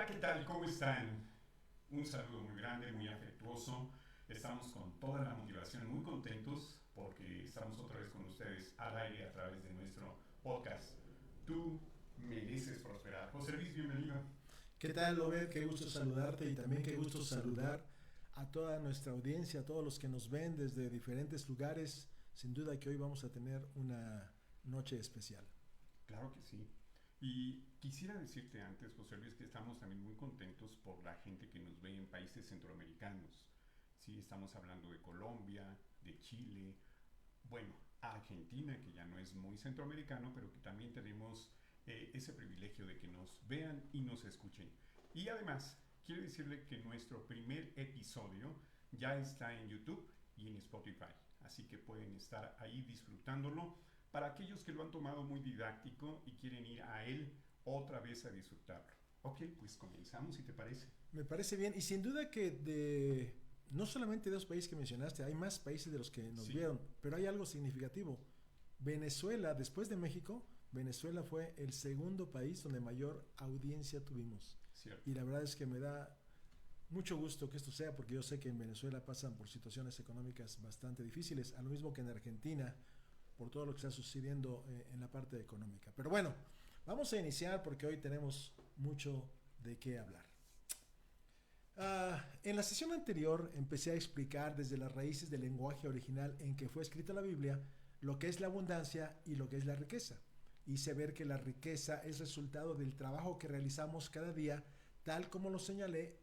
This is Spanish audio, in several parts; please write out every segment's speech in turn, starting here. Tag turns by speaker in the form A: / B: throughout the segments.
A: ¿qué tal? ¿Cómo están? Un saludo muy grande, muy afectuoso. Estamos con toda la motivación, muy contentos porque estamos otra vez con ustedes al aire a través de nuestro podcast. Tú mereces prosperar. José Luis, bienvenido.
B: ¿Qué tal, Obed? Qué gusto saludarte y también qué gusto saludar a toda nuestra audiencia, a todos los que nos ven desde diferentes lugares. Sin duda que hoy vamos a tener una noche especial.
A: Claro que sí. Y quisiera decirte antes, José Luis, que estamos también muy contentos por la gente que nos ve en países centroamericanos. Sí, estamos hablando de Colombia, de Chile, bueno, Argentina, que ya no es muy centroamericano, pero que también tenemos ese privilegio de que nos vean y nos escuchen. Y además, quiero decirle que nuestro primer episodio ya está en YouTube y en Spotify, así que pueden estar ahí disfrutándolo. Para aquellos que lo han tomado muy didáctico y quieren ir a él otra vez a disfrutarlo. Ok, pues comenzamos, si te parece.
B: Me parece bien y sin duda que no solamente de los países que mencionaste, hay más países de los que nos vieron, pero hay algo significativo. Venezuela, después de México, Venezuela fue el segundo país donde mayor audiencia tuvimos.
A: Cierto.
B: Y la verdad es que me da mucho gusto que esto sea, porque yo sé que en Venezuela pasan por situaciones económicas bastante difíciles, a lo mismo que en Argentina, por todo lo que está sucediendo en la parte económica. Pero bueno, vamos a iniciar porque hoy tenemos mucho de qué hablar. En la sesión anterior empecé a explicar desde las raíces del lenguaje original en que fue escrita la Biblia lo que es la abundancia y lo que es la riqueza. Hice ver que la riqueza es resultado del trabajo que realizamos cada día, tal como lo señalé,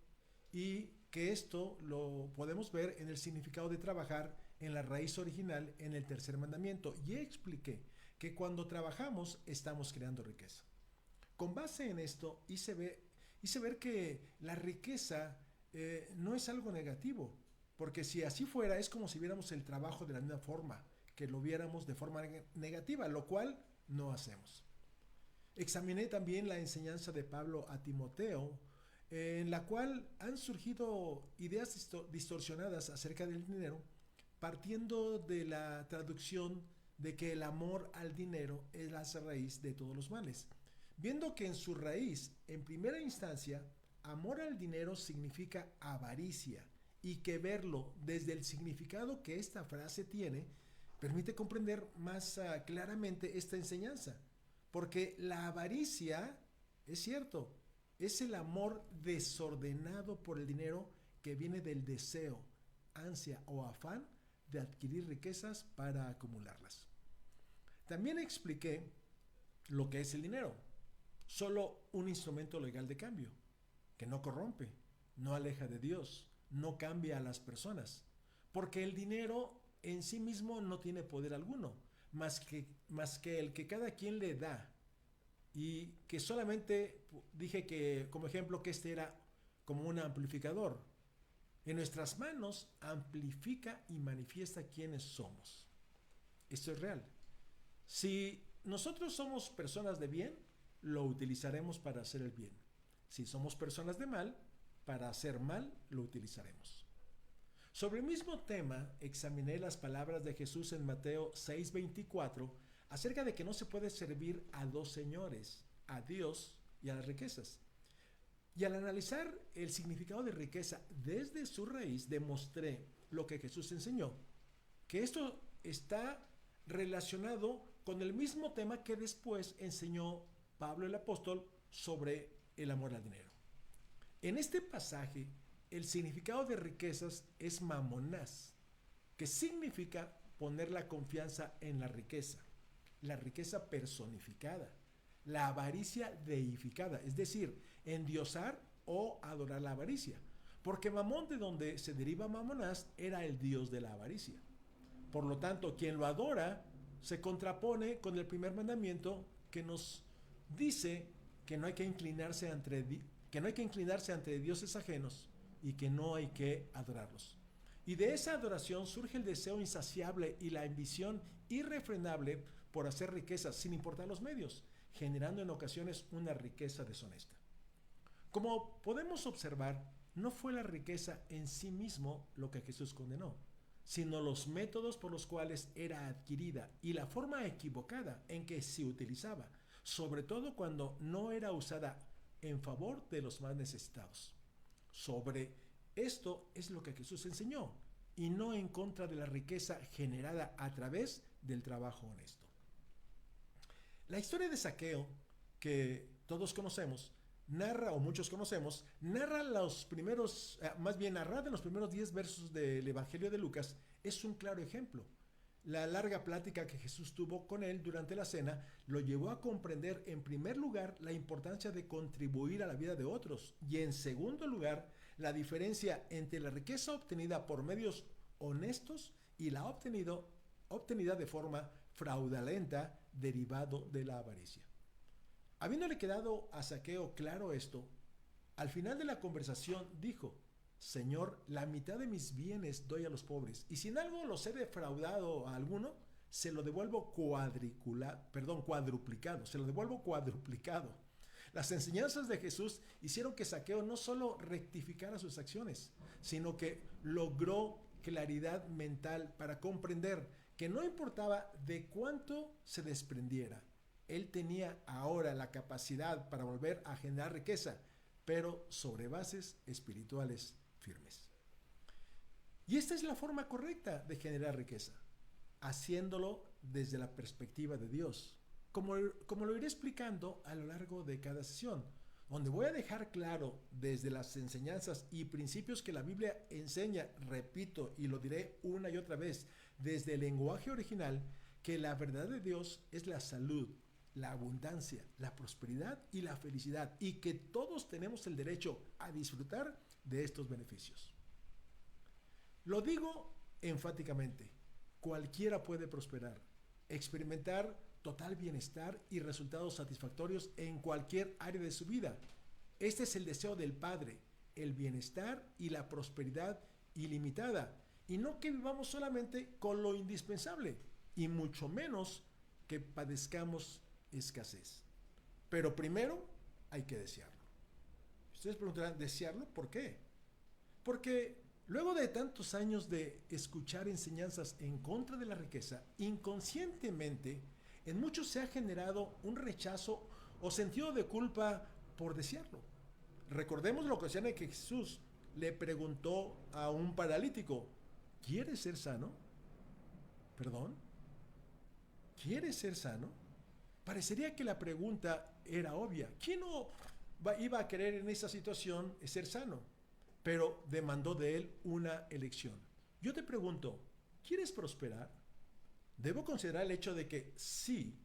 B: y que esto lo podemos ver en el significado de trabajar en la raíz original en el tercer mandamiento. Y expliqué que cuando trabajamos estamos creando riqueza. Con base en esto hice ver que la riqueza no es algo negativo, porque si así fuera es como si viéramos el trabajo de la misma forma, que lo viéramos de forma negativa, lo cual no hacemos. Examiné también la enseñanza de Pablo a Timoteo, en la cual han surgido ideas distorsionadas acerca del dinero, partiendo de la traducción de que el amor al dinero es la raíz de todos los males. Viendo que en su raíz, en primera instancia, amor al dinero significa avaricia, y que verlo desde el significado que esta frase tiene, permite comprender más claramente esta enseñanza. Porque la avaricia, es cierto, es el amor desordenado por el dinero que viene del deseo, ansia o afán de adquirir riquezas para acumularlas. También expliqué lo que es el dinero. Solo un instrumento legal de cambio, que no corrompe, no aleja de Dios, no cambia a las personas, porque el dinero en sí mismo no tiene poder alguno, más que el que cada quien le da. Y que solamente dije que, como ejemplo, que este era como un amplificador. En nuestras manos amplifica y manifiesta quiénes somos. Esto es real. Si nosotros somos personas de bien, lo utilizaremos para hacer el bien. Si somos personas de mal, para hacer mal, lo utilizaremos. Sobre el mismo tema, examiné las palabras de Jesús en Mateo 6:24 acerca de que no se puede servir a dos señores, a Dios y a las riquezas. Y al analizar el significado de riqueza desde su raíz, demostré lo que Jesús enseñó, que esto está relacionado con el mismo tema que después enseñó Pablo el apóstol sobre el amor al dinero. En este pasaje, el significado de riquezas es mamonás, que significa poner la confianza en la riqueza personificada, la avaricia deificada, es decir, endiosar o adorar la avaricia, porque Mamón, de donde se deriva Mamonás, era el dios de la avaricia. Por lo tanto, quien lo adora se contrapone con el primer mandamiento que nos dice que no hay que inclinarse ante dioses ajenos y que no hay que adorarlos. Y de esa adoración surge el deseo insaciable y la ambición irrefrenable por hacer riquezas sin importar los medios, generando en ocasiones una riqueza deshonesta. Como podemos observar, no fue la riqueza en sí mismo lo que Jesús condenó, sino los métodos por los cuales era adquirida y la forma equivocada en que se utilizaba, sobre todo cuando no era usada en favor de los más necesitados. Sobre esto es lo que Jesús enseñó, y no en contra de la riqueza generada a través del trabajo honesto. La historia de Zaqueo, que todos conocemos, narra, o muchos conocemos, narra los primeros, más bien narrada en los primeros 10 versos del Evangelio de Lucas, es un claro ejemplo. La larga plática que Jesús tuvo con él durante la cena lo llevó a comprender, en primer lugar, la importancia de contribuir a la vida de otros, y en segundo lugar, la diferencia entre la riqueza obtenida por medios honestos y la obtenida de forma fraudulenta derivado de la avaricia. Habiéndole quedado a Zaqueo claro esto, al final de la conversación dijo: Señor, la mitad de mis bienes doy a los pobres, y si en algo los he defraudado a alguno, se lo devuelvo cuadruplicado, se lo devuelvo cuadruplicado. Las enseñanzas de Jesús hicieron que Zaqueo no solo rectificara sus acciones, sino que logró claridad mental para comprender que no importaba de cuánto se desprendiera, él tenía ahora la capacidad para volver a generar riqueza, pero sobre bases espirituales firmes. Y esta es la forma correcta de generar riqueza, haciéndolo desde la perspectiva de Dios, como lo iré explicando a lo largo de cada sesión, donde voy a dejar claro desde las enseñanzas y principios que la Biblia enseña, repito y lo diré una y otra vez, desde el lenguaje original, que la verdad de Dios es la salud, la abundancia, la prosperidad y la felicidad, y que todos tenemos el derecho a disfrutar de estos beneficios. Lo digo enfáticamente, cualquiera puede prosperar, experimentar total bienestar y resultados satisfactorios en cualquier área de su vida. Este es el deseo del Padre, el bienestar y la prosperidad ilimitada, y no que vivamos solamente con lo indispensable, y mucho menos que padezcamos escasez. Pero primero hay que desearlo. Ustedes preguntarán, ¿desearlo? ¿Por qué? Porque luego de tantos años de escuchar enseñanzas en contra de la riqueza, inconscientemente en muchos se ha generado un rechazo o sentido de culpa por desearlo. Recordemos la ocasión en que Jesús le preguntó a un paralítico: ¿quieres ser sano? ¿Perdón? ¿Quieres ser sano? Parecería que la pregunta era obvia. ¿Quién no iba a querer en esa situación ser sano? Pero demandó de él una elección. Yo te pregunto, ¿quieres prosperar? Debo considerar el hecho de que sí,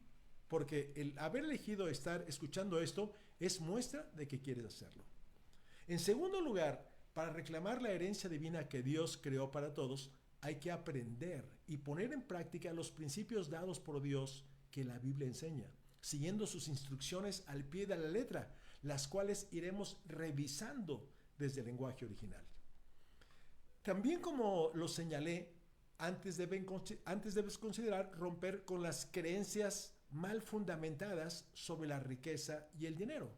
B: porque el haber elegido estar escuchando esto es muestra de que quieres hacerlo. En segundo lugar, para reclamar la herencia divina que Dios creó para todos, hay que aprender y poner en práctica los principios dados por Dios que la Biblia enseña, siguiendo sus instrucciones al pie de la letra, las cuales iremos revisando desde el lenguaje original. También, como lo señalé, antes debes considerar romper con las creencias mal fundamentadas sobre la riqueza y el dinero,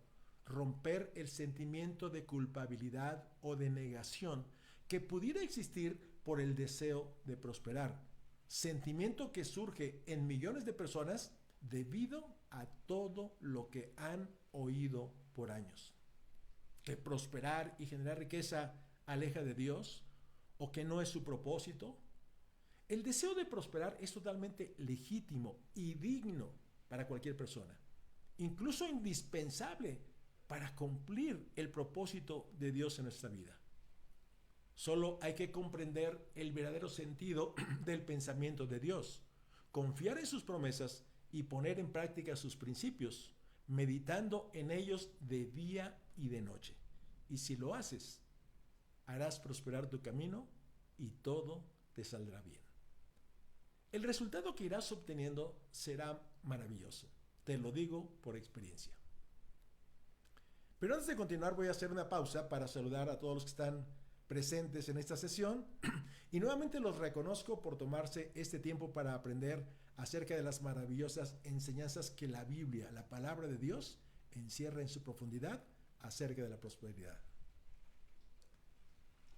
B: romper el sentimiento de culpabilidad o de negación que pudiera existir por el deseo de prosperar, sentimiento que surge en millones de personas debido a todo lo que han oído por años. Que prosperar y generar riqueza aleja de Dios, o que no es su propósito. El deseo de prosperar es totalmente legítimo y digno para cualquier persona, incluso indispensable para cumplir el propósito de Dios en nuestra vida. Solo hay que comprender el verdadero sentido del pensamiento de Dios, confiar en sus promesas y poner en práctica sus principios, meditando en ellos de día y de noche. Y si lo haces, harás prosperar tu camino y todo te saldrá bien. El resultado que irás obteniendo será maravilloso. Te lo digo por experiencia. Pero antes de continuar, voy a hacer una pausa para saludar a todos los que están presentes en esta sesión y nuevamente los reconozco por tomarse este tiempo para aprender acerca de las maravillosas enseñanzas que la Biblia, la palabra de Dios, encierra en su profundidad acerca de la prosperidad.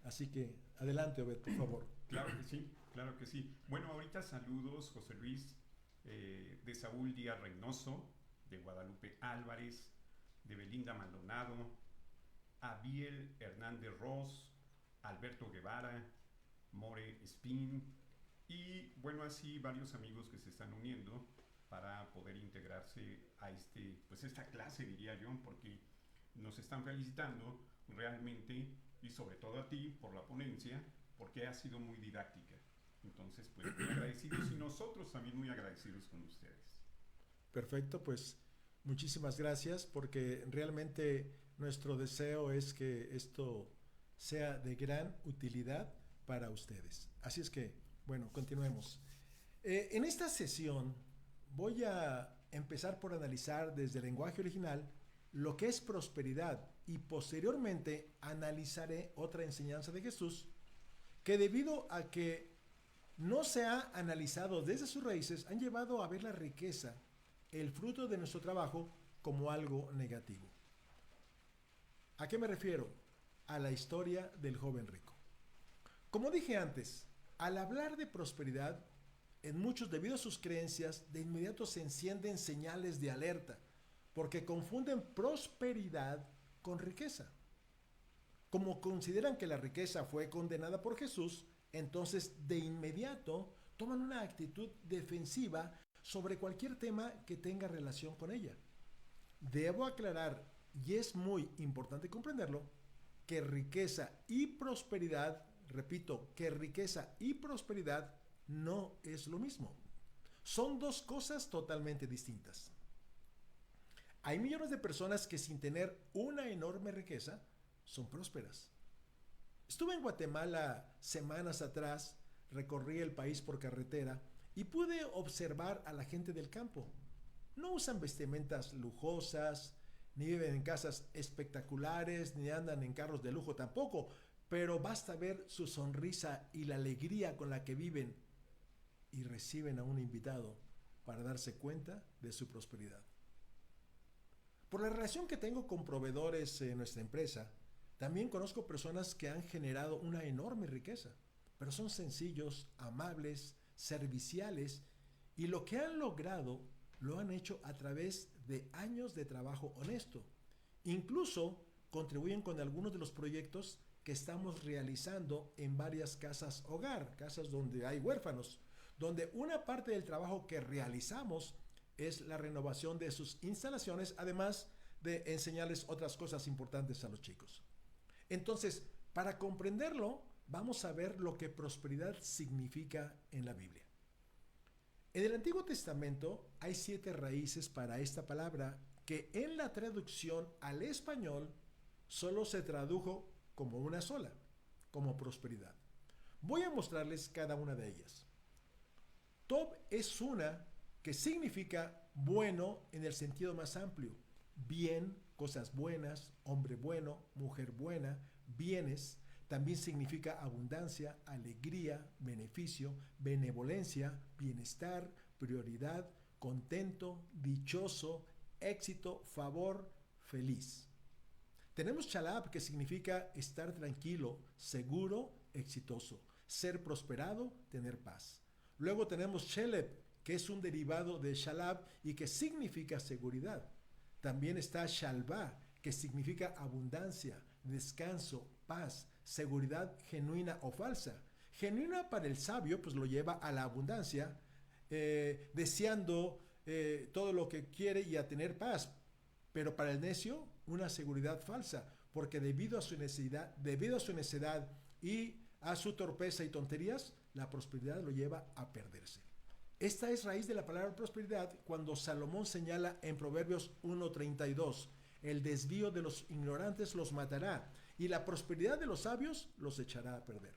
B: Así que adelante, Obed, por favor.
A: Claro que sí, claro que sí. Bueno, ahorita saludos, José Luis, de Saúl Díaz Reynoso, de Guadalupe Álvarez, de Belinda Linda Maldonado, Abiel Hernández Ross, Alberto Guevara, More Spin y bueno, así varios amigos que se están uniendo para poder integrarse a pues esta clase, diría yo, porque nos están felicitando realmente y sobre todo a ti por la ponencia, porque ha sido muy didáctica. Entonces, pues muy agradecidos y nosotros también muy agradecidos con ustedes.
B: Perfecto, pues muchísimas gracias porque realmente nuestro deseo es que esto sea de gran utilidad para ustedes. Así es que, bueno, continuemos. En esta sesión voy a empezar por analizar desde el lenguaje original lo que es prosperidad y posteriormente analizaré otra enseñanza de Jesús que debido a que no se ha analizado desde sus raíces han llevado a ver la riqueza, el fruto de nuestro trabajo, como algo negativo. ¿A qué me refiero? A la historia del joven rico. Como dije antes, al hablar de prosperidad, en muchos, debido a sus creencias, de inmediato se encienden señales de alerta, porque confunden prosperidad con riqueza. Como consideran que la riqueza fue condenada por Jesús, entonces de inmediato toman una actitud defensiva sobre cualquier tema que tenga relación con ella. Debo aclarar, y es muy importante comprenderlo, que riqueza y prosperidad, repito, que riqueza y prosperidad no es lo mismo. Son dos cosas totalmente distintas. Hay millones de personas que sin tener una enorme riqueza son prósperas. Estuve en Guatemala semanas atrás, recorrí el país por carretera y pude observar a la gente del campo. No usan vestimentas lujosas, ni viven en casas espectaculares, ni andan en carros de lujo tampoco, pero basta ver su sonrisa y la alegría con la que viven y reciben a un invitado para darse cuenta de su prosperidad. Por la relación que tengo con proveedores en nuestra empresa, también conozco personas que han generado una enorme riqueza, pero son sencillos, amables, serviciales y lo que han logrado lo han hecho a través de años de trabajo honesto. Incluso contribuyen con algunos de los proyectos que estamos realizando en varias casas hogar, casas donde hay huérfanos, donde una parte del trabajo que realizamos es la renovación de sus instalaciones, además de enseñarles otras cosas importantes a los chicos. Entonces, para comprenderlo, vamos a ver lo que prosperidad significa en la Biblia. En el Antiguo Testamento hay 7 raíces para esta palabra que en la traducción al español solo se tradujo como una sola, como prosperidad. Voy a mostrarles cada una de ellas. Tob es una que significa bueno en el sentido más amplio. Bien, cosas buenas, hombre bueno, mujer buena, bienes. También significa abundancia, alegría, beneficio, benevolencia, bienestar, prioridad, contento, dichoso, éxito, favor, feliz. Tenemos Shalab, que significa estar tranquilo, seguro, exitoso, ser prosperado, tener paz. Luego tenemos Sheleb, que es un derivado de Shalab y que significa seguridad. También está Shalva, que significa abundancia, descanso, paz, seguridad genuina o falsa. Genuina para el sabio, pues lo lleva a la abundancia, deseando todo lo que quiere y a tener paz. Pero para el necio, una seguridad falsa, porque debido a su necedad y a su torpeza y tonterías, la prosperidad lo lleva a perderse. Esta es raíz de la palabra prosperidad cuando Salomón señala en Proverbios 1:32, el desvío de los ignorantes los matará y la prosperidad de los sabios los echará a perder.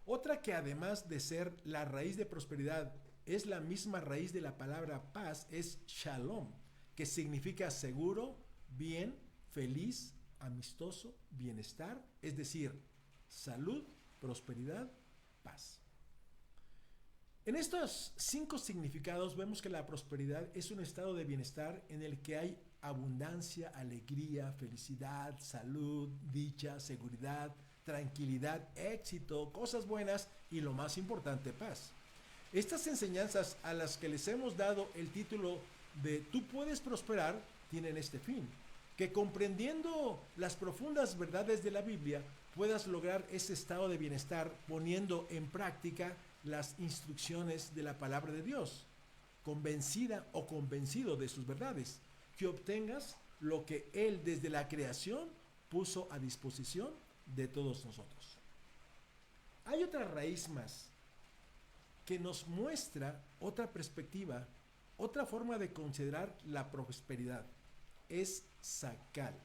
B: Otra que además de ser la raíz de prosperidad es la misma raíz de la palabra paz es shalom, que significa seguro, bien, feliz, amistoso, bienestar, es decir, salud, prosperidad, paz. En estos 5 significados vemos que la prosperidad es un estado de bienestar en el que hay abundancia, alegría, felicidad, salud, dicha, seguridad, tranquilidad, éxito, cosas buenas y lo más importante, paz. Estas enseñanzas a las que les hemos dado el título de Tú puedes prosperar tienen este fin, que comprendiendo las profundas verdades de la Biblia puedas lograr ese estado de bienestar poniendo en práctica las instrucciones de la palabra de Dios, convencida o convencido de sus verdades, que obtengas lo que Él desde la creación puso a disposición de todos nosotros. Hay otra raíz más que nos muestra otra perspectiva, otra forma de considerar la prosperidad. Es Sakal.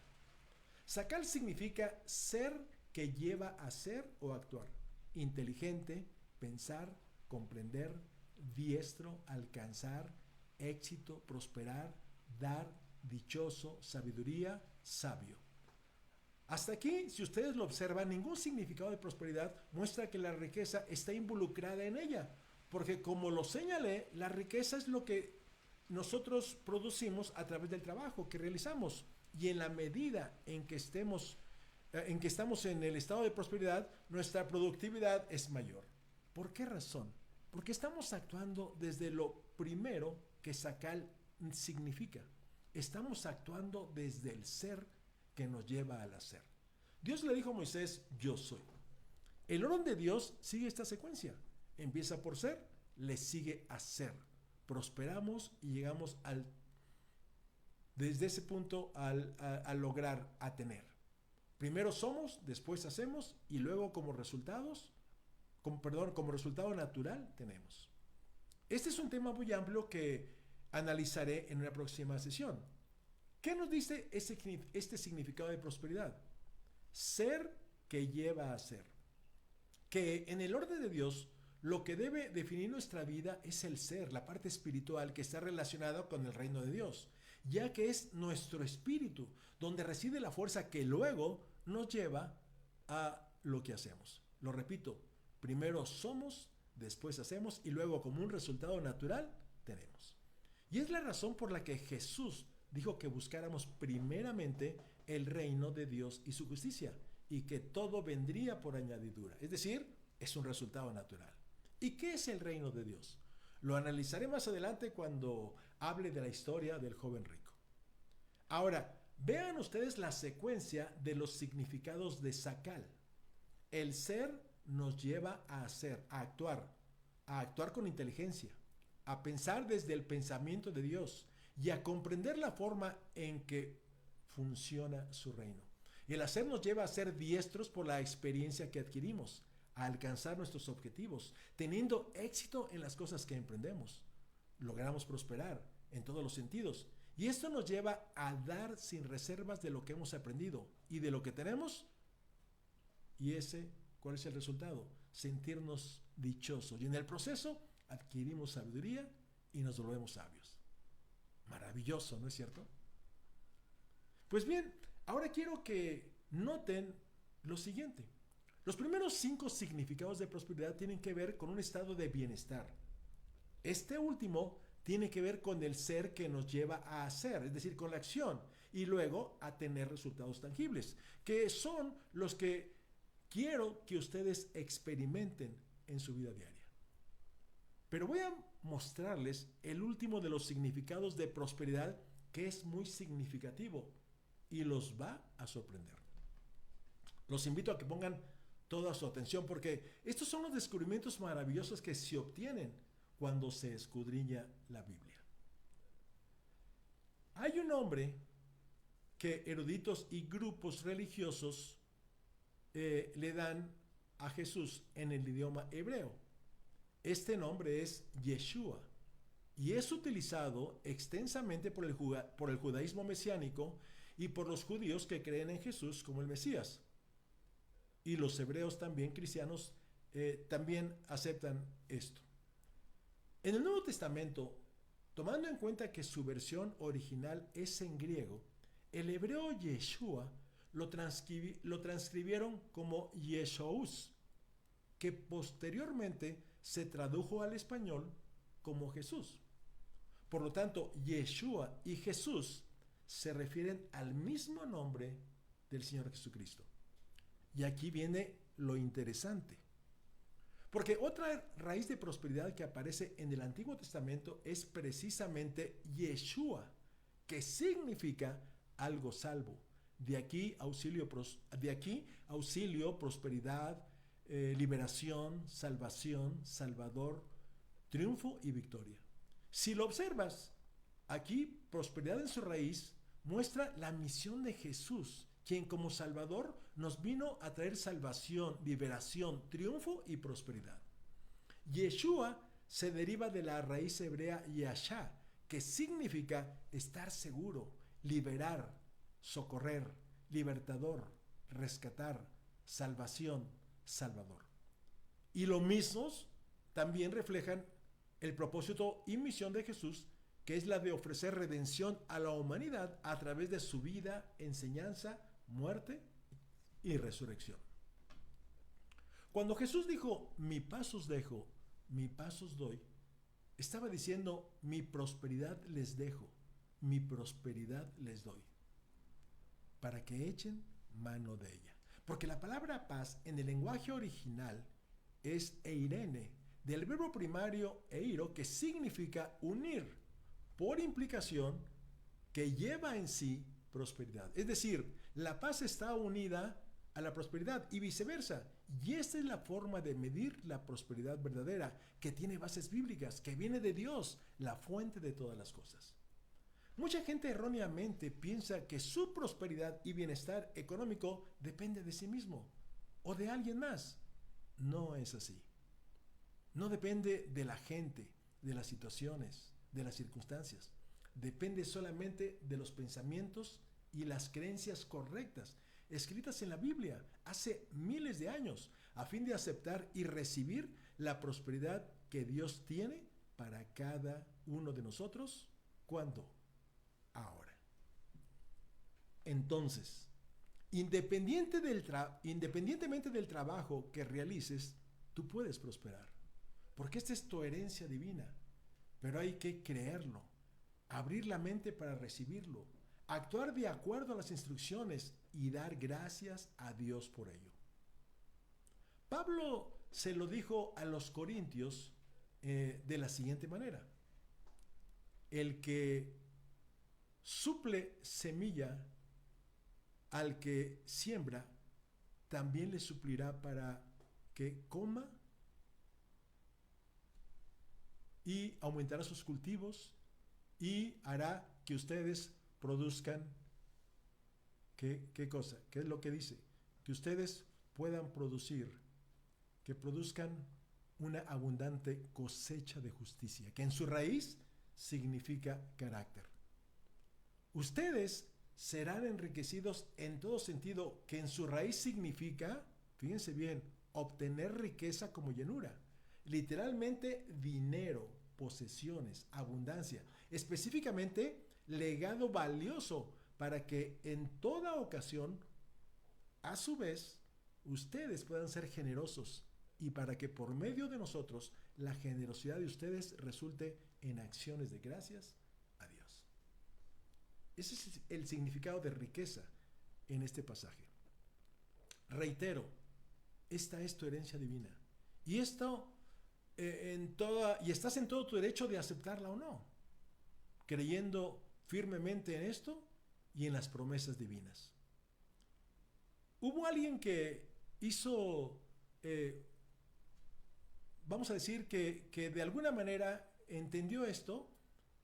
B: Sakal significa ser que lleva a ser o actuar. Inteligente, pensar, comprender, diestro, alcanzar, éxito, prosperar, dar, dichoso, sabiduría, sabio. Hasta aquí, si ustedes lo observan, ningún significado de prosperidad muestra que la riqueza está involucrada en ella, porque como lo señalé, la riqueza es lo que nosotros producimos a través del trabajo que realizamos, y en la medida en que estamos en el estado de prosperidad, nuestra productividad es mayor. ¿Por qué razón? Porque estamos actuando desde lo primero que Sakal significa. Estamos actuando desde el ser que nos lleva al hacer. Dios le dijo a Moisés, yo soy. El orden de Dios sigue esta secuencia. Empieza por ser, le sigue hacer. Prosperamos y llegamos desde ese punto al lograr, a tener. Primero somos, después hacemos y luego como resultado natural tenemos. Este es un tema muy amplio que analizaré en una próxima sesión. ¿Qué nos dice este significado de prosperidad? Ser que lleva a ser. Que en el orden de Dios, lo que debe definir nuestra vida es el ser, la parte espiritual que está relacionada con el reino de Dios, ya que es nuestro espíritu donde reside la fuerza que luego nos lleva a lo que hacemos. Lo repito, primero somos, después hacemos y luego como un resultado natural tenemos. Y es la razón por la que Jesús dijo que buscáramos primeramente el reino de Dios y su justicia, y que todo vendría por añadidura. Es decir, es un resultado natural. ¿Y qué es el reino de Dios? Lo analizaré más adelante cuando hable de la historia del joven rico. Ahora, vean ustedes la secuencia de los significados de Sakal. El ser nos lleva a hacer, a actuar con inteligencia, a pensar desde el pensamiento de Dios y a comprender la forma en que funciona su reino. El hacer nos lleva a ser diestros por la experiencia que adquirimos, a alcanzar nuestros objetivos, teniendo éxito en las cosas que emprendemos. Logramos prosperar en todos los sentidos. Y esto nos lleva a dar sin reservas de lo que hemos aprendido y de lo que tenemos. Y ¿cuál es el resultado? Sentirnos dichosos. Y en el proceso adquirimos sabiduría y nos volvemos sabios. Maravilloso, ¿no es cierto? Pues bien, ahora quiero que noten lo siguiente. Los primeros 5 significados de prosperidad tienen que ver con un estado de bienestar. Este último tiene que ver con el ser que nos lleva a hacer, es decir, con la acción, y luego a tener resultados tangibles, que son los que quiero que ustedes experimenten en su vida diaria. Pero voy a mostrarles el último de los significados de prosperidad, que es muy significativo y los va a sorprender. Los invito a que pongan toda su atención, porque estos son los descubrimientos maravillosos que se obtienen cuando se escudriña la Biblia. Hay un nombre que eruditos y grupos religiosos le dan a Jesús en el idioma hebreo. Este nombre es Yeshua y es utilizado extensamente por el judaísmo mesiánico y por los judíos que creen en Jesús como el Mesías. Y los hebreos también, cristianos, también aceptan esto. En el Nuevo Testamento, tomando en cuenta que su versión original es en griego, el hebreo Yeshua lo transcribieron como Yeshous, que posteriormente se tradujo al español como Jesús. Por lo tanto, Yeshua y Jesús se refieren al mismo nombre del Señor Jesucristo. Y aquí viene lo interesante. Porque otra raíz de prosperidad que aparece en el Antiguo Testamento es precisamente Yeshua, que significa algo salvo. De aquí auxilio, prosperidad, liberación, salvación, salvador, triunfo y victoria. Si lo observas, aquí prosperidad en su raíz muestra la misión de Jesús, quien como Salvador nos vino a traer salvación, liberación, triunfo y prosperidad. Yeshua se deriva de la raíz hebrea yashá, que significa estar seguro, liberar, socorrer, libertador, rescatar, salvación, salvador. Y lo mismos también reflejan el propósito y misión de Jesús, que es la de ofrecer redención a la humanidad a través de su vida, enseñanza, muerte y resurrección. Cuando Jesús dijo, mi paz os dejo, mi paz os doy, estaba diciendo, mi prosperidad les dejo, mi prosperidad les doy, para que echen mano de ella. Porque la palabra paz en el lenguaje original es eirene, del verbo primario eiro, que significa unir, por implicación, que lleva en sí prosperidad. Es decir, la paz está unida a la prosperidad y viceversa. Y esta es la forma de medir la prosperidad verdadera, que tiene bases bíblicas, que viene de Dios, la fuente de todas las cosas. Mucha gente erróneamente piensa que su prosperidad y bienestar económico depende de sí mismo o de alguien más. No es así. No depende de la gente, de las situaciones, de las circunstancias. Depende solamente de los pensamientos y las creencias correctas, escritas en la Biblia hace miles de años, a fin de aceptar y recibir la prosperidad que Dios tiene para cada uno de nosotros. ¿Cuándo? Ahora. Entonces, independientemente del trabajo que realices, tú puedes prosperar, porque esta es tu herencia divina, pero hay que creerlo, abrir la mente para recibirlo, actuar de acuerdo a las instrucciones y dar gracias a Dios por ello. Pablo se lo dijo a los corintios de la siguiente manera: el que suple semilla al que siembra, también le suplirá para que coma y aumentará sus cultivos y hará que ustedes produzcan, ¿qué cosa? ¿Qué es lo que dice? Que ustedes puedan producir, que produzcan una abundante cosecha de justicia, que en su raíz significa carácter. Ustedes serán enriquecidos en todo sentido, que en su raíz significa, fíjense bien, obtener riqueza como llenura. Literalmente dinero, posesiones, abundancia. Específicamente legado valioso para que en toda ocasión, a su vez, ustedes puedan ser generosos y para que por medio de nosotros la generosidad de ustedes resulte en acciones de gracias a Dios. Ese es el significado de riqueza en este pasaje. Reitero, esta es tu herencia divina. Y esto y estás en todo tu derecho de aceptarla o no, creyendo firmemente en esto y en las promesas divinas. Hubo alguien que hizo, vamos a decir que de alguna manera entendió esto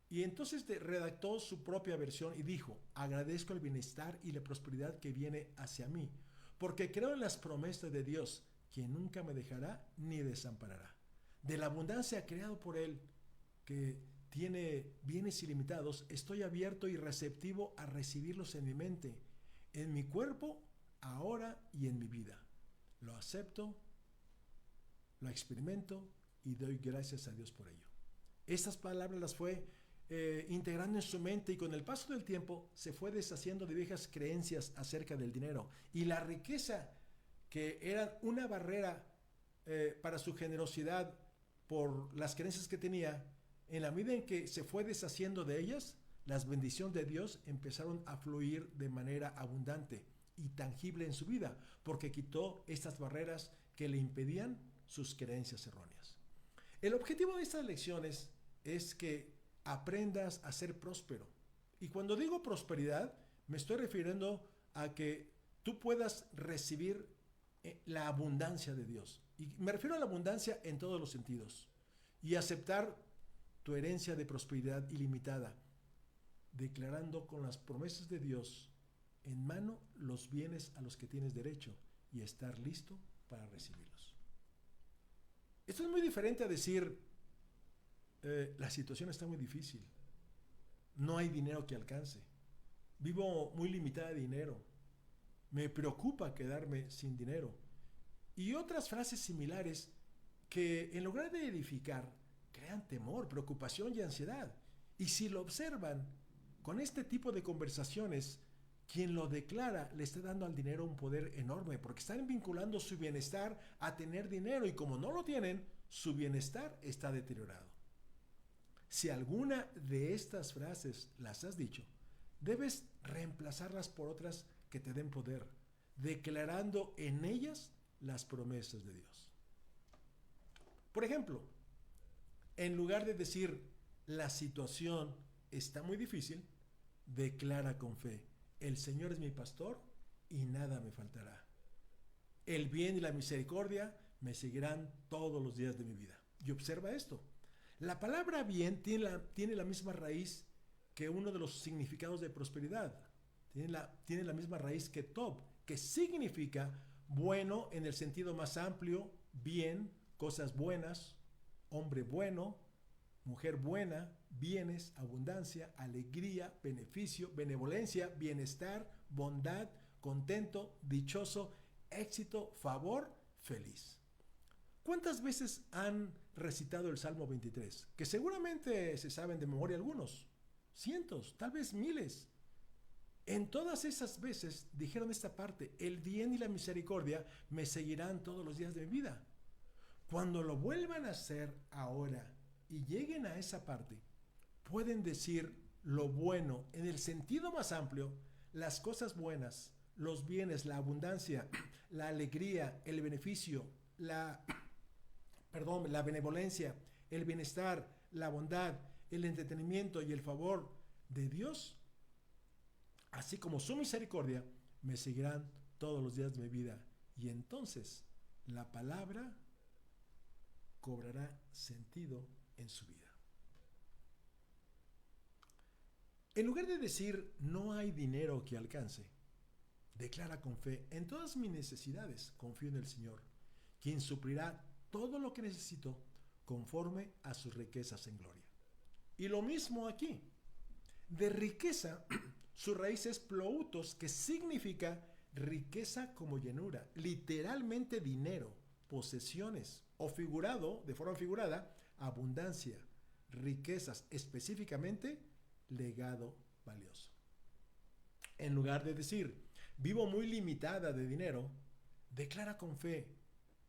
B: y entonces redactó su propia versión y dijo: agradezco el bienestar y la prosperidad que viene hacia mí, porque creo en las promesas de Dios, quien nunca me dejará ni desamparará. De la abundancia creado por Él, que tiene bienes ilimitados, estoy abierto y receptivo a recibirlos en mi mente, en mi cuerpo, ahora y en mi vida. Lo acepto, lo experimento y doy gracias a Dios por ello. Estas palabras las fue integrando en su mente y con el paso del tiempo se fue deshaciendo de viejas creencias acerca del dinero y la riqueza, que era una barrera para su generosidad por las creencias que tenía. En la medida en que se fue deshaciendo de ellas, las bendiciones de Dios empezaron a fluir de manera abundante y tangible en su vida, porque quitó estas barreras que le impedían sus creencias erróneas. El objetivo de estas lecciones es que aprendas a ser próspero Y cuando digo prosperidad, me estoy refiriendo a que tú puedas recibir la abundancia de Dios. Y me refiero a la abundancia en todos los sentidos. Y aceptar tu herencia de prosperidad ilimitada, declarando con las promesas de Dios en mano los bienes a los que tienes derecho y estar listo para recibirlos. Esto es muy diferente a decir, la situación está muy difícil, no hay dinero que alcance, vivo muy limitada de dinero, me preocupa quedarme sin dinero. Y otras frases similares que en lugar de edificar, crean temor, preocupación y ansiedad. Y si lo observan, con este tipo de conversaciones, quien lo declara le está dando al dinero un poder enorme, porque están vinculando su bienestar a tener dinero, y como no lo tienen, su bienestar está deteriorado. Si alguna de estas frases las has dicho, debes reemplazarlas por otras que te den poder, declarando en ellas las promesas de Dios. Por ejemplo, en lugar de decir la situación está muy difícil, declara con fe: el Señor es mi pastor y nada me faltará. El bien y la misericordia me seguirán todos los días de mi vida. Y observa esto. La palabra bien tiene la misma raíz que uno de los significados de prosperidad. Tiene la misma raíz que Tov, que significa bueno en el sentido más amplio, bien, cosas buenas, hombre bueno, mujer buena, bienes, abundancia, alegría, beneficio, benevolencia, bienestar, bondad, contento, dichoso, éxito, favor, feliz. ¿Cuántas veces han recitado el Salmo 23? Que seguramente se saben de memoria algunos, cientos, tal vez miles. En todas esas veces dijeron esta parte: el bien y la misericordia me seguirán todos los días de mi vida. Cuando lo vuelvan a hacer ahora y lleguen a esa parte, pueden decir lo bueno en el sentido más amplio, las cosas buenas, los bienes, la abundancia, la alegría, el beneficio, la benevolencia, el bienestar, la bondad, el entretenimiento y el favor de Dios, así como su misericordia, me seguirán todos los días de mi vida. Y entonces la palabra cobrará sentido en su vida. En lugar de decir no hay dinero que alcance, declara con fe: en todas mis necesidades confío en el Señor, quien suplirá todo lo que necesito conforme a sus riquezas en gloria. Y lo mismo aquí. De riqueza, su raíz es ploutos, que significa riqueza como llenura, literalmente dinero, posesiones, o figurado, de forma figurada, abundancia, riquezas, específicamente legado valioso. En lugar de decir vivo muy limitada de dinero, declara con fe: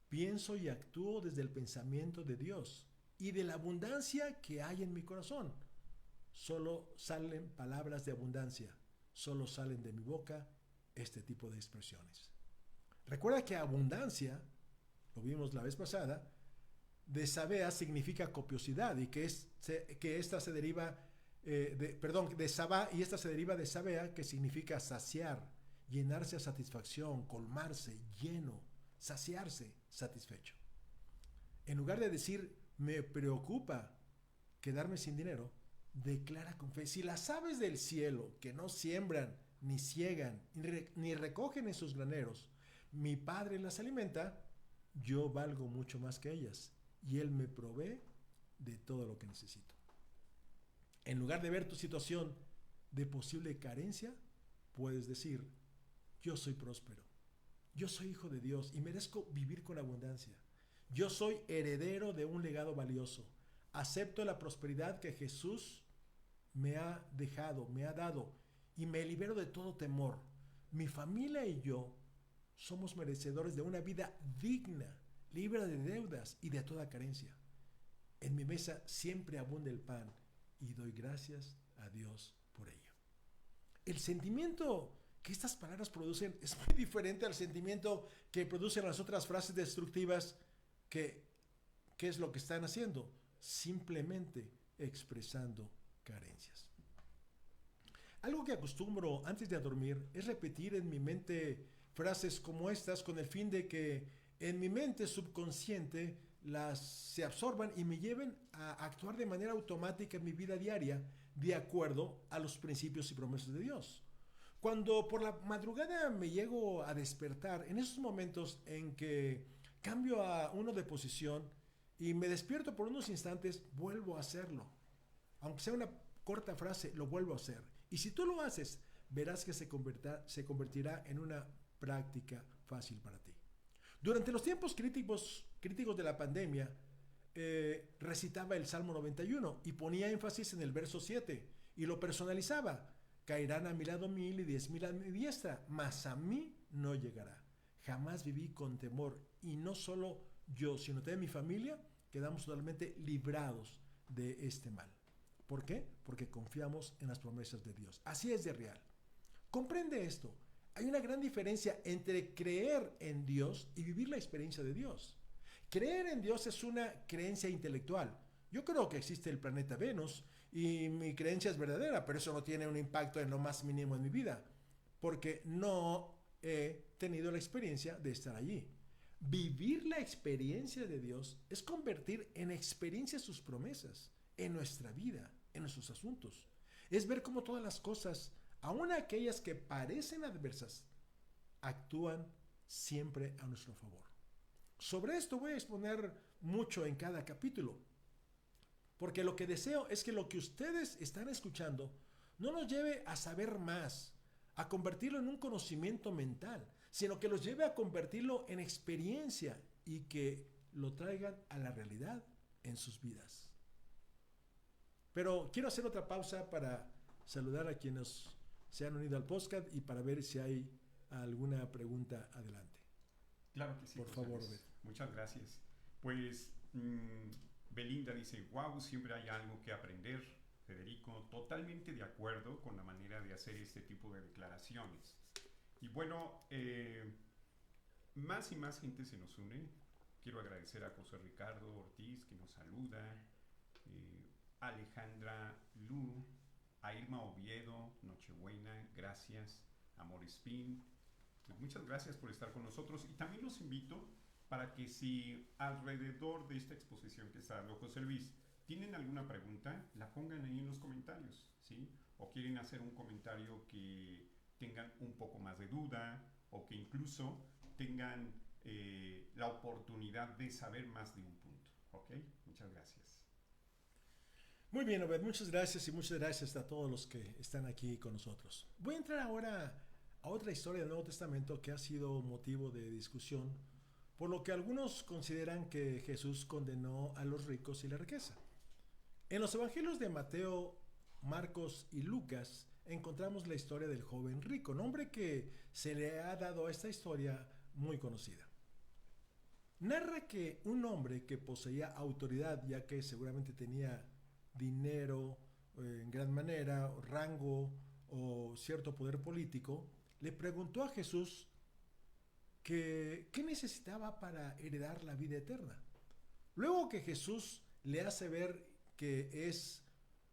B: pienso y actúo desde el pensamiento de Dios y de la abundancia que hay en mi corazón. Solo salen palabras de abundancia, solo salen de mi boca este tipo de expresiones. Recuerda que abundancia, lo vimos la vez pasada, de sabea significa copiosidad, y que esta se deriva de sabá, y esta se deriva de sabea, que significa saciar, llenarse a satisfacción, colmarse, lleno, saciarse, satisfecho. En lugar de decir me preocupa quedarme sin dinero, declara con fe: si las aves del cielo, que no siembran, ni ciegan, ni recogen en sus graneros, mi Padre las alimenta, yo valgo mucho más que ellas, y Él me provee de todo lo que necesito. En lugar de ver tu situación de posible carencia, puedes decir: yo soy próspero, yo soy hijo de Dios y merezco vivir con abundancia. Yo soy heredero de un legado valioso. Acepto la prosperidad que Jesús me ha dejado, me ha dado, y me libero de todo temor. Mi familia y yo somos merecedores de una vida digna, libre de deudas y de toda carencia. En mi mesa siempre abunda el pan y doy gracias a Dios por ello. El sentimiento que estas palabras producen es muy diferente al sentimiento que producen las otras frases destructivas. ¿Qué es lo que están haciendo? Simplemente expresando carencias. Algo que acostumbro antes de dormir es repetir en mi mente frases como estas con el fin de que en mi mente subconsciente las se absorban y me lleven a actuar de manera automática en mi vida diaria de acuerdo a los principios y promesas de Dios. Cuando por la madrugada me llego a despertar, en esos momentos en que cambio a uno de posición y me despierto por unos instantes, vuelvo a hacerlo. Aunque sea una corta frase, lo vuelvo a hacer. Y si tú lo haces, verás que se convertirá en una práctica fácil para ti. Durante los tiempos críticos de la pandemia, recitaba el Salmo 91 y ponía énfasis en el verso 7 y lo personalizaba. Caerán a mi lado 1000 y 10,000 a mi diestra, mas a mí no llegará. Jamás viví con temor y no solo yo, sino también mi familia, quedamos totalmente librados de este mal. ¿Por qué? Porque confiamos en las promesas de Dios. Así es de real. Comprende esto. Hay una gran diferencia entre creer en Dios y vivir la experiencia de Dios. Creer en Dios es una creencia intelectual. Yo creo que existe el planeta Venus y mi creencia es verdadera, pero eso no tiene un impacto en lo más mínimo en mi vida, porque no he tenido la experiencia de estar allí. Vivir la experiencia de Dios es convertir en experiencia sus promesas en nuestra vida, en nuestros asuntos. Es ver cómo todas las cosas, aun aquellas que parecen adversas, actúan siempre a nuestro favor. Sobre esto voy a exponer mucho en cada capítulo, porque lo que deseo es que lo que ustedes están escuchando no nos lleve a saber más, a convertirlo en un conocimiento mental, sino que los lleve a convertirlo en experiencia y que lo traigan a la realidad en sus vidas. Pero quiero hacer otra pausa para saludar a quienes se han unido al podcast y para ver si hay alguna pregunta adelante.
A: Claro que sí.
B: Por favor,
A: Luis. Muchas gracias. Pues Belinda dice, wow, siempre hay algo que aprender. Federico, totalmente de acuerdo con la manera de hacer este tipo de declaraciones. Y bueno, más y más gente se nos une. Quiero agradecer a José Ricardo Ortiz, que nos saluda, Alejandra Lu, a Irma Oviedo, Nochebuena, gracias, Amor Espín. Pues muchas gracias por estar con nosotros y también los invito para que si alrededor de esta exposición que está dando José Luis tienen alguna pregunta, la pongan ahí en los comentarios, ¿sí? O quieren hacer un comentario que tengan un poco más de duda o que incluso tengan la oportunidad de saber más de un punto, ¿ok? Muchas gracias.
B: Muy bien, Obed, muchas gracias y muchas gracias a todos los que están aquí con nosotros. Voy a entrar ahora a otra historia del Nuevo Testamento que ha sido motivo de discusión, por lo que algunos consideran que Jesús condenó a los ricos y la riqueza. En los evangelios de Mateo, Marcos y Lucas encontramos la historia del joven rico, nombre que se le ha dado a esta historia muy conocida. Narra que un hombre que poseía autoridad, ya que seguramente tenía dinero en gran manera, rango o cierto poder político, le preguntó a Jesús qué necesitaba para heredar la vida eterna. Luego que Jesús le hace ver que es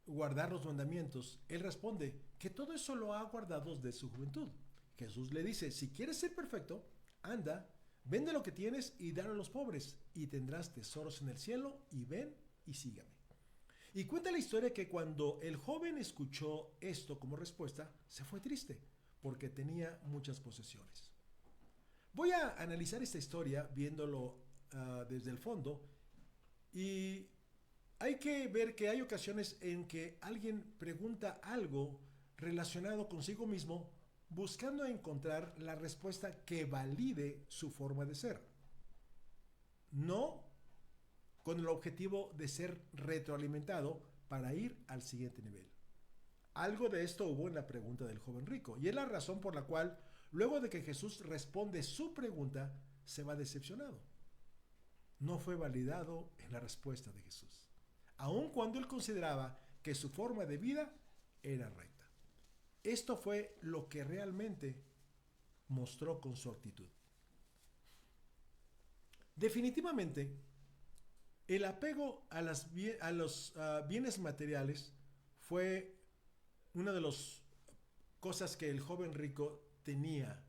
B: guardar los mandamientos, él responde que todo eso lo ha guardado desde su juventud. Jesús le dice, si quieres ser perfecto, anda, vende lo que tienes y dalo a los pobres, y tendrás tesoros en el cielo, y ven y sígame. Y cuenta la historia que cuando el joven escuchó esto como respuesta, se fue triste, porque tenía muchas posesiones. Voy a analizar esta historia viéndolo desde el fondo, y hay que ver que hay ocasiones en que alguien pregunta algo relacionado consigo mismo, buscando encontrar la respuesta que valide su forma de ser. No con el objetivo de ser retroalimentado para ir al siguiente nivel. Algo de esto hubo en la pregunta del joven rico, y es la razón por la cual, luego de que Jesús responde su pregunta, se va decepcionado. No fue validado en la respuesta de Jesús, aun cuando él consideraba que su forma de vida era recta. Esto fue lo que realmente mostró con su actitud. Definitivamente, el apego a los bienes materiales fue uno de los cosas que el joven rico tenía.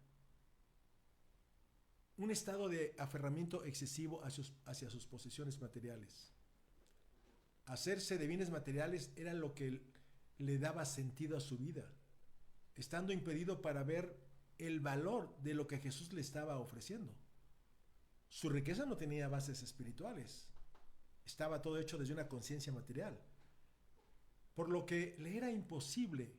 B: Un estado de aferramiento excesivo hacia sus posesiones materiales. Hacerse de bienes materiales era lo que le daba sentido a su vida, estando impedido para ver el valor de lo que Jesús le estaba ofreciendo. Su riqueza no tenía bases espirituales, estaba todo hecho desde una conciencia material, por lo que le era imposible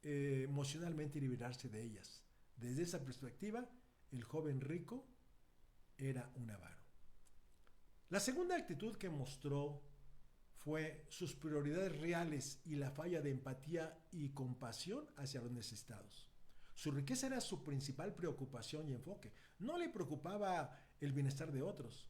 B: emocionalmente liberarse de ellas. Desde esa perspectiva, el joven rico era un avaro. La segunda actitud que mostró fue sus prioridades reales y la falla de empatía y compasión hacia los necesitados. Su riqueza era su principal preocupación y enfoque. No le preocupaba el bienestar de otros.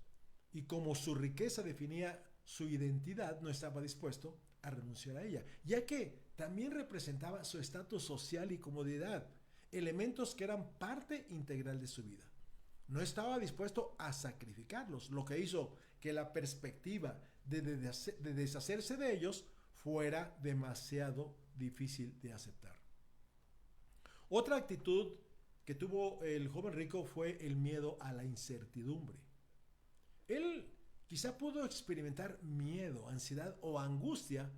B: Y como su riqueza definía su identidad, no estaba dispuesto a renunciar a ella, ya que también representaba su estatus social y comodidad, elementos que eran parte integral de su vida. No estaba dispuesto a sacrificarlos, lo que hizo que la perspectiva de deshacerse de ellos fuera demasiado difícil de aceptar. Otra actitud que tuvo el joven rico fue el miedo a la incertidumbre. Él quizá pudo experimentar miedo, ansiedad o angustia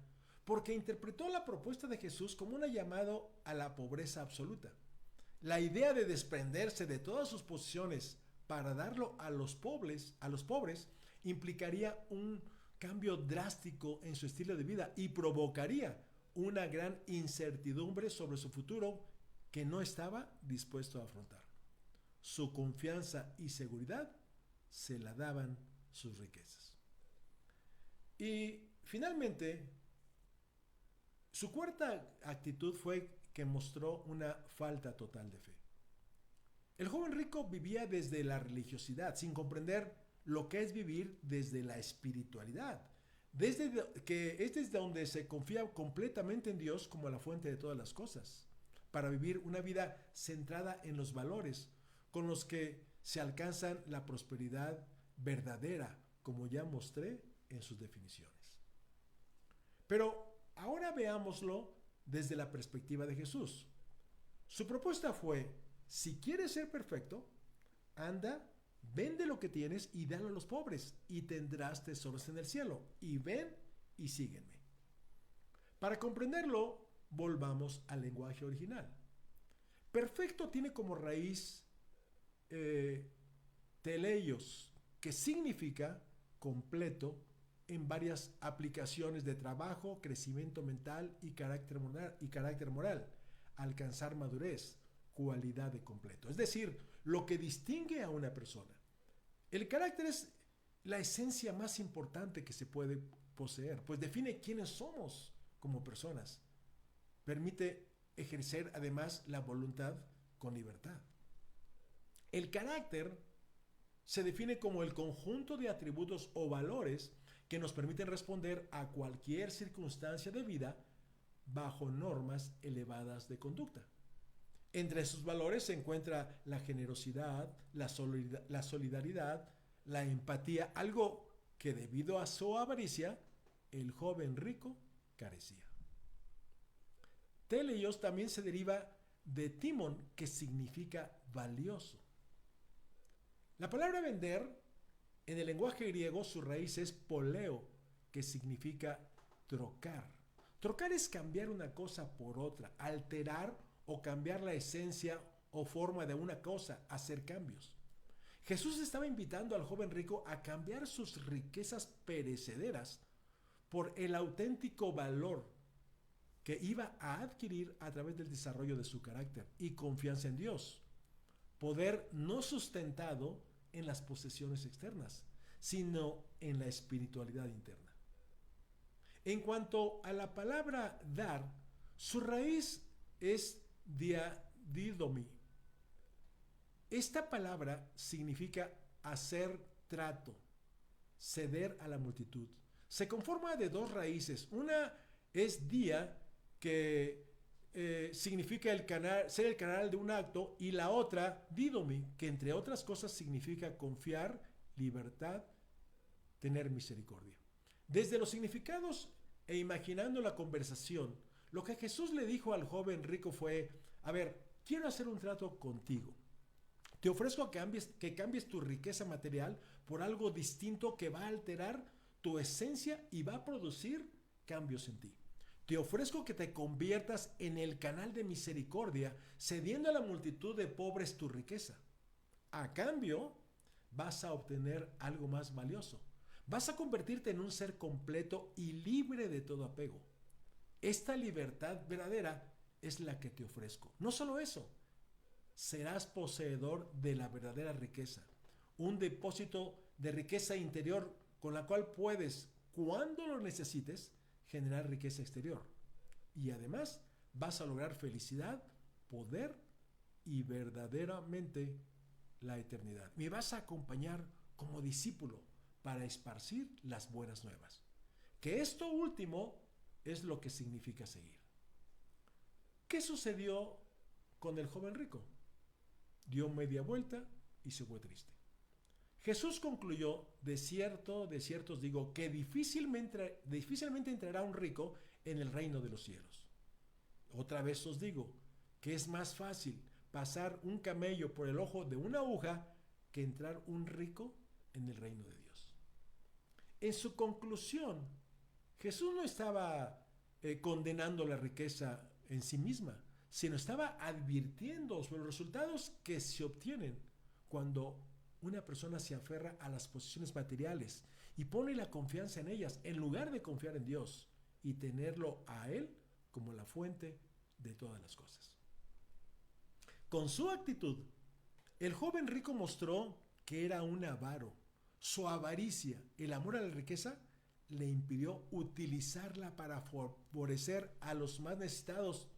B: porque interpretó la propuesta de Jesús como un llamado a la pobreza absoluta. La idea de desprenderse de todas sus posesiones para darlo a los pobres implicaría un cambio drástico en su estilo de vida y provocaría una gran incertidumbre sobre su futuro que no estaba dispuesto a afrontar. Su confianza y seguridad se la daban sus riquezas. Y finalmente, su cuarta actitud fue que mostró una falta total de fe. El joven rico vivía desde la religiosidad, sin comprender lo que es vivir desde la espiritualidad, es desde donde se confía completamente en Dios como la fuente de todas las cosas, para vivir una vida centrada en los valores con los que se alcanza la prosperidad verdadera, como ya mostré en sus definiciones. Pero ahora veámoslo desde la perspectiva de Jesús. Su propuesta fue: si quieres ser perfecto, anda, vende lo que tienes y dalo a los pobres, y tendrás tesoros en el cielo. Y ven y sígueme. Para comprenderlo, volvamos al lenguaje original. Perfecto tiene como raíz teleios, que significa completo en varias aplicaciones de trabajo, crecimiento mental y carácter moral, alcanzar madurez, cualidad de completo. Es decir, lo que distingue a una persona. El carácter es la esencia más importante que se puede poseer, pues define quiénes somos como personas. Permite ejercer además la voluntad con libertad. El carácter se define como el conjunto de atributos o valores que nos permiten responder a cualquier circunstancia de vida bajo normas elevadas de conducta. Entre sus valores se encuentra la generosidad, la solidaridad, la empatía, algo que debido a su avaricia, el joven rico carecía. Teleios también se deriva de timon, que significa valioso. La palabra vender, en el lenguaje griego, su raíz es poleo, que significa trocar. Trocar es cambiar una cosa por otra, alterar o cambiar la esencia o forma de una cosa, hacer cambios. Jesús estaba invitando al joven rico a cambiar sus riquezas perecederas por el auténtico valor que iba a adquirir a través del desarrollo de su carácter y confianza en Dios. Poder no sustentado en las posesiones externas, sino en la espiritualidad interna. En cuanto a la palabra dar, su raíz es didomi. Esta palabra significa hacer trato, ceder a la multitud. Se conforma de dos raíces. Una es dia, que significa ser el canal de un acto, y la otra, didomi, que entre otras cosas significa confiar, libertad, tener misericordia. Desde los significados e imaginando la conversación, Lo que Jesús le dijo al joven rico fue, a ver, quiero hacer un trato contigo. Te ofrezco que cambies tu riqueza material por algo distinto que va a alterar tu esencia y va a producir cambios en ti. Te ofrezco que te conviertas en el canal de misericordia, cediendo a la multitud de pobres tu riqueza. A cambio, vas a obtener algo más valioso. Vas a convertirte en un ser completo y libre de todo apego. Esta libertad verdadera es la que te ofrezco. No solo eso, serás poseedor de la verdadera riqueza, un depósito de riqueza interior con la cual puedes, cuando lo necesites, generar riqueza exterior. Y además vas a lograr felicidad, poder y verdaderamente la eternidad. Me vas a acompañar como discípulo para esparcir las buenas nuevas. Que esto último es lo que significa seguir. ¿Qué sucedió con el joven rico? Dio media vuelta y se fue triste. Jesús concluyó, de cierto os digo, que difícilmente entrará un rico en el reino de los cielos. Otra vez os digo que es más fácil pasar un camello por el ojo de una aguja que entrar un rico en el reino de Dios. En su conclusión, Jesús no estaba condenando la riqueza en sí misma, sino estaba advirtiendo sobre los resultados que se obtienen cuando una persona se aferra a las posesiones materiales y pone la confianza en ellas en lugar de confiar en Dios y tenerlo a Él como la fuente de todas las cosas. Con su actitud, el joven rico mostró que era un avaro. Su avaricia, el amor a la riqueza, le impidió utilizarla para favorecer a los más necesitados,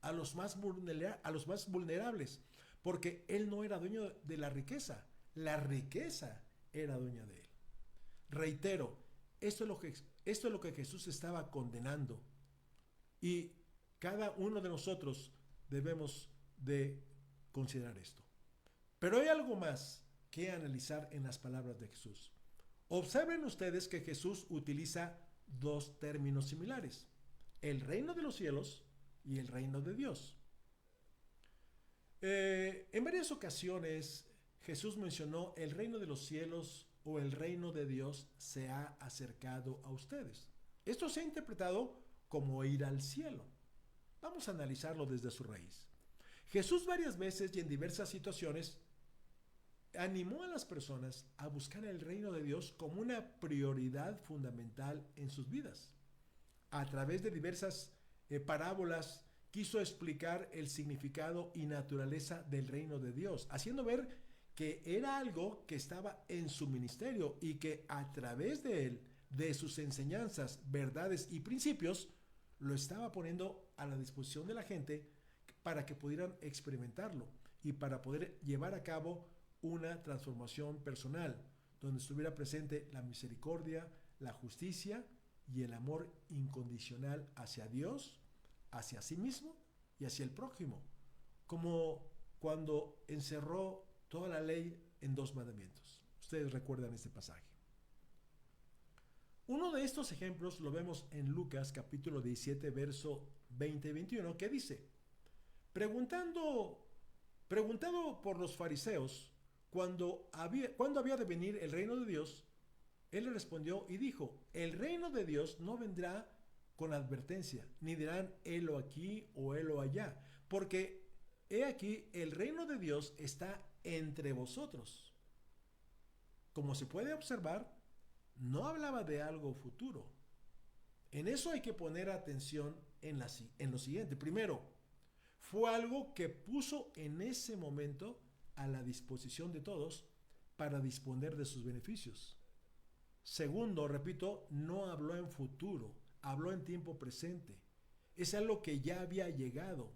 B: a los más vulnerables, porque él no era dueño de la riqueza era dueña de él. Reitero, esto es lo que Jesús estaba condenando y cada uno de nosotros debemos de considerar esto. Pero hay algo más que analizar en las palabras de Jesús. Observen ustedes que Jesús utiliza dos términos similares: el reino de los cielos y el reino de Dios. En varias ocasiones Jesús mencionó el reino de los cielos o el reino de Dios se ha acercado a ustedes. Esto se ha interpretado como ir al cielo. Vamos a analizarlo desde su raíz. Jesús varias veces y en diversas situaciones animó a las personas a buscar el reino de Dios como una prioridad fundamental en sus vidas. A través de diversas parábolas quiso explicar el significado y naturaleza del reino de Dios, haciendo ver que era algo que estaba en su ministerio y que a través de él, de sus enseñanzas, verdades y principios, lo estaba poniendo a la disposición de la gente para que pudieran experimentarlo y para poder llevar a cabo una transformación personal, donde estuviera presente la misericordia, la justicia y el amor incondicional hacia Dios, hacia sí mismo y hacia el prójimo, como cuando encerró toda la ley en 2 mandamientos. Ustedes recuerdan este pasaje. Uno de estos ejemplos lo vemos en Lucas capítulo 17, verso 20 y 21, que dice: preguntado por los fariseos cuándo había de venir el reino de Dios, él le respondió y dijo: el reino de Dios no vendrá con advertencia, ni dirán helo aquí o helo allá, porque he aquí el reino de Dios está entre vosotros. Como se puede observar, no hablaba de algo futuro. En eso hay que poner atención en lo siguiente. Primero, fue algo que puso en ese momento a la disposición de todos para disponer de sus beneficios. Segundo, repito, no habló en futuro, habló en tiempo presente. Es algo que ya había llegado,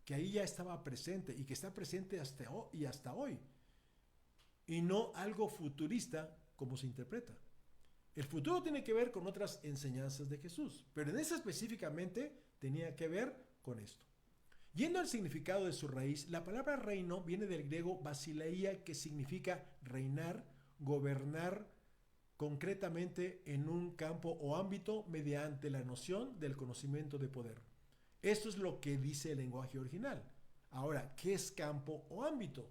B: que ahí ya estaba presente y que está presente hasta hoy. Y no algo futurista como se interpreta. El futuro tiene que ver con otras enseñanzas de Jesús, pero en esa específicamente tenía que ver con esto. Yendo al significado de su raíz, la palabra reino viene del griego basileia, que significa reinar, gobernar concretamente en un campo o ámbito mediante la noción del conocimiento de poder. Esto es lo que dice el lenguaje original. Ahora, ¿qué es campo o ámbito?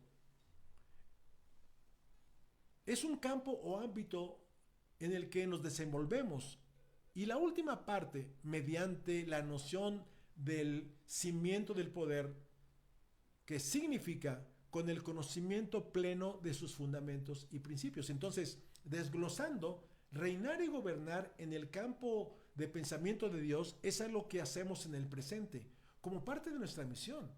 B: Es un campo o ámbito en el que nos desenvolvemos. Y la última parte, mediante la noción del cimiento del poder, que significa con el conocimiento pleno de sus fundamentos y principios. Entonces, desglosando, reinar y gobernar en el campo de pensamiento de Dios es algo que hacemos en el presente, como parte de nuestra misión,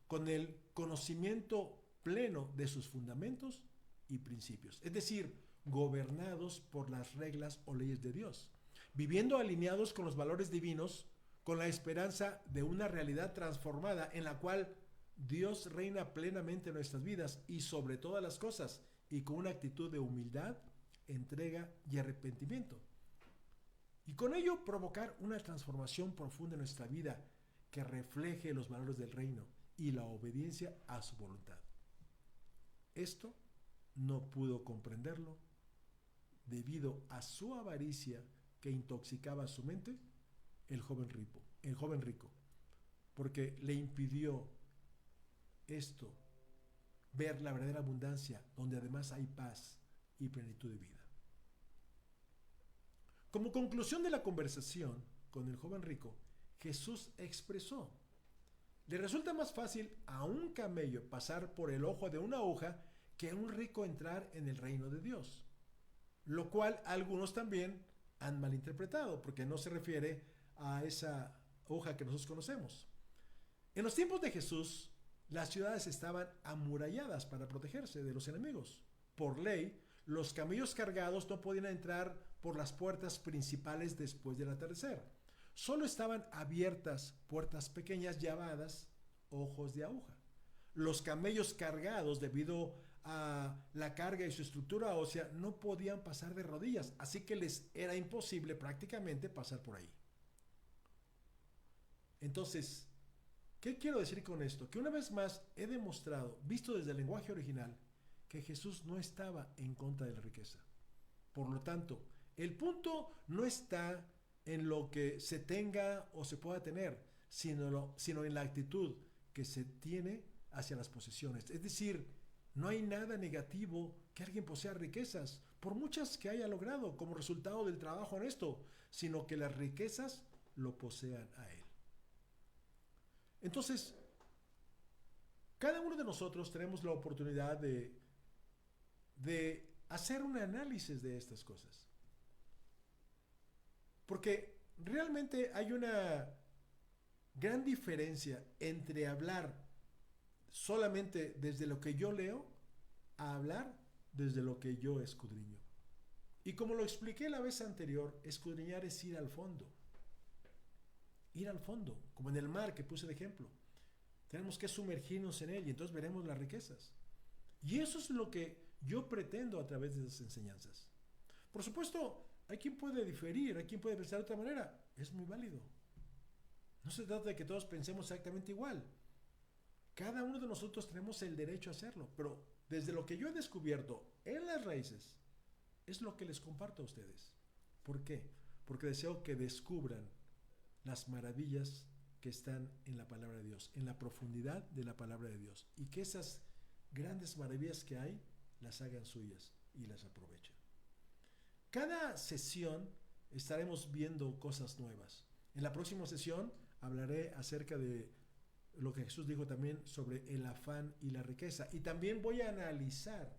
B: con el conocimiento pleno de sus fundamentos y principios. Es decir, gobernados por las reglas o leyes de Dios, viviendo alineados con los valores divinos, con la esperanza de una realidad transformada en la cual Dios reina plenamente en nuestras vidas y sobre todas las cosas, y con una actitud de humildad, entrega y arrepentimiento. Y con ello provocar una transformación profunda en nuestra vida que refleje los valores del reino y la obediencia a su voluntad. Esto no pudo comprenderlo debido a su avaricia que intoxicaba su mente, el joven rico, porque le impidió esto, ver la verdadera abundancia, donde además hay paz y plenitud de vida. Como conclusión de la conversación con el joven rico, Jesús expresó: le resulta más fácil a un camello pasar por el ojo de una aguja que a un rico entrar en el reino de Dios. Lo cual algunos también han malinterpretado, porque no se refiere a esa hoja que nosotros conocemos. En los tiempos de Jesús, las ciudades estaban amuralladas para protegerse de los enemigos. Por ley, los camellos cargados no podían entrar por las puertas principales después del atardecer. Solo estaban abiertas puertas pequeñas llamadas ojos de aguja. Los camellos cargados, debido a la carga y su estructura ósea, no podían pasar de rodillas, así que les era imposible prácticamente pasar por ahí. Entonces, ¿qué quiero decir con esto? Que una vez más he demostrado, visto desde el lenguaje original, que Jesús no estaba en contra de la riqueza. Por lo tanto, el punto no está en lo que se tenga o se pueda tener, sino en la actitud que se tiene hacia las posesiones. Es decir, no hay nada negativo que alguien posea riquezas, por muchas que haya logrado como resultado del trabajo honesto, sino que las riquezas lo posean a él. Entonces, cada uno de nosotros tenemos la oportunidad de hacer un análisis de estas cosas. Porque realmente hay una gran diferencia entre hablar solamente desde lo que yo leo a hablar desde lo que yo escudriño. Y como lo expliqué la vez anterior, escudriñar es ir al fondo. Ir al fondo, como en el mar que puse de ejemplo. Tenemos que sumergirnos en él y entonces veremos las riquezas. Y eso es lo que yo pretendo a través de esas enseñanzas. Por supuesto, hay quien puede diferir, hay quien puede pensar de otra manera. Es muy válido. No se trata de que todos pensemos exactamente igual. Cada uno de nosotros tenemos el derecho a hacerlo, pero desde lo que yo he descubierto en las raíces, es lo que les comparto a ustedes. ¿Por qué? Porque deseo que descubran las maravillas que están en la palabra de Dios, en la profundidad de la palabra de Dios, y que esas grandes maravillas que hay las hagan suyas y las aprovechen. Cada sesión estaremos viendo cosas nuevas. En la próxima sesión hablaré acerca de lo que Jesús dijo también sobre el afán y la riqueza, y también voy a analizar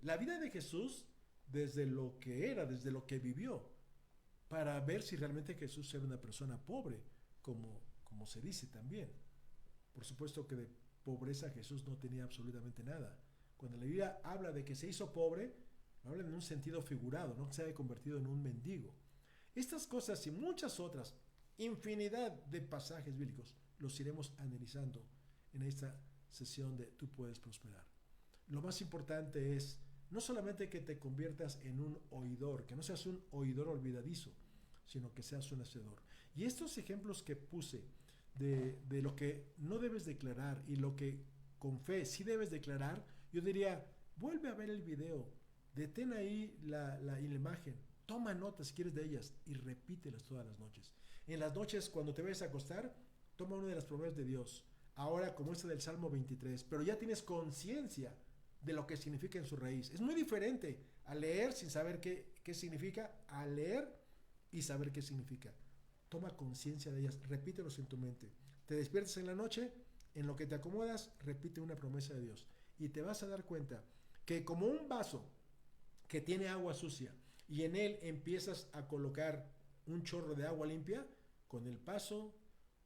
B: la vida de Jesús desde lo que era, desde lo que vivió, para ver si realmente Jesús era una persona pobre, como se dice también. Por supuesto que de pobreza Jesús no tenía absolutamente nada. Cuando la Biblia habla de que se hizo pobre, lo habla en un sentido figurado, no se haya convertido en un mendigo. Estas cosas y muchas otras, infinidad de pasajes bíblicos, los iremos analizando en esta sesión de Tú puedes prosperar. Lo más importante es no solamente que te conviertas en un oidor, que no seas un oidor olvidadizo, sino que seas un hacedor. Y estos ejemplos que puse de lo que no debes declarar y lo que con fe sí debes declarar, yo diría, vuelve a ver el video, detén ahí la imagen, toma notas si quieres de ellas y repítelas todas las noches. En las noches cuando te vayas a acostar, toma una de las promesas de Dios, ahora como esta del Salmo 23, pero ya tienes conciencia de lo que significa en su raíz. Es muy diferente a leer sin saber qué significa, a leer y saber qué significa. Toma conciencia de ellas, repítelos en tu mente. Te despiertas en la noche, en lo que te acomodas, repite una promesa de Dios. Y te vas a dar cuenta que como un vaso que tiene agua sucia y en él empiezas a colocar un chorro de agua limpia, con el paso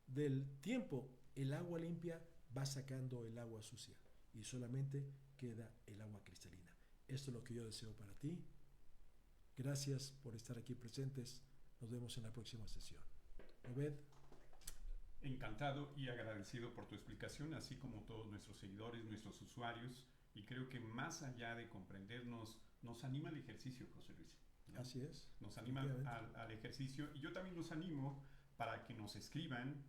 B: del tiempo el agua limpia va sacando el agua sucia y solamente queda el agua cristalina. Esto es lo que yo deseo para ti. Gracias por estar aquí presentes. Nos vemos en la próxima sesión. Obed.
A: Encantado y agradecido por tu explicación, así como todos nuestros seguidores, nuestros usuarios, y creo que más allá de comprendernos, nos anima el ejercicio, José Luis, ¿no?
B: Así es.
A: Nos anima al ejercicio, y yo también los animo para que nos escriban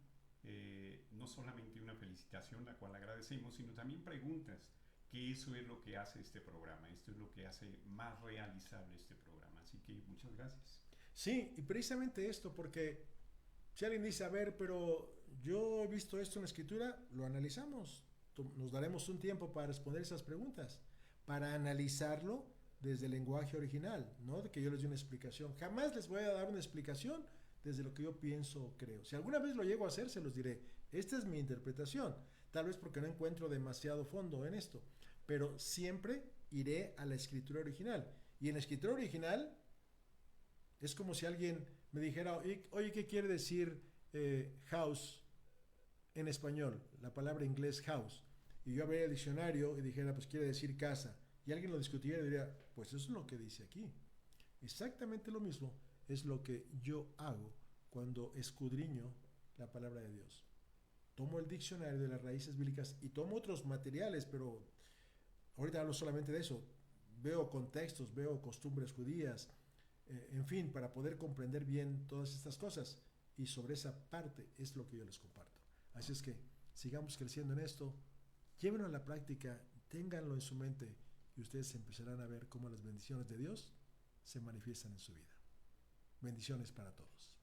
A: no solamente una felicitación, la cual agradecemos, sino también preguntas, que eso es lo que hace este programa, esto es lo que hace más realizable este programa, así que muchas gracias.
B: Sí, y precisamente esto, porque si alguien dice, a ver, pero yo he visto esto en la escritura, lo analizamos. Nos daremos un tiempo para responder esas preguntas, para analizarlo desde el lenguaje original, no de que yo les dé una explicación. Jamás les voy a dar una explicación desde lo que yo pienso o creo. Si alguna vez lo llego a hacer, se los diré. Esta es mi interpretación, tal vez porque no encuentro demasiado fondo en esto, pero siempre iré a la escritura original. Y en la escritura original es como si alguien me dijera, oye, ¿qué quiere decir house en español? La palabra inglés house. Y yo abriera el diccionario y dijera, pues quiere decir casa. Y alguien lo discutiera y diría, pues eso es lo que dice aquí. Exactamente lo mismo es lo que yo hago cuando escudriño la palabra de Dios. Tomo el diccionario de las raíces bíblicas y tomo otros materiales, pero ahorita hablo solamente de eso. Veo contextos, veo costumbres judías, en fin, para poder comprender bien todas estas cosas. Y sobre esa parte es lo que yo les comparto. Así es que sigamos creciendo en esto, llévenlo a la práctica, ténganlo en su mente y ustedes empezarán a ver cómo las bendiciones de Dios se manifiestan en su vida. Bendiciones para todos.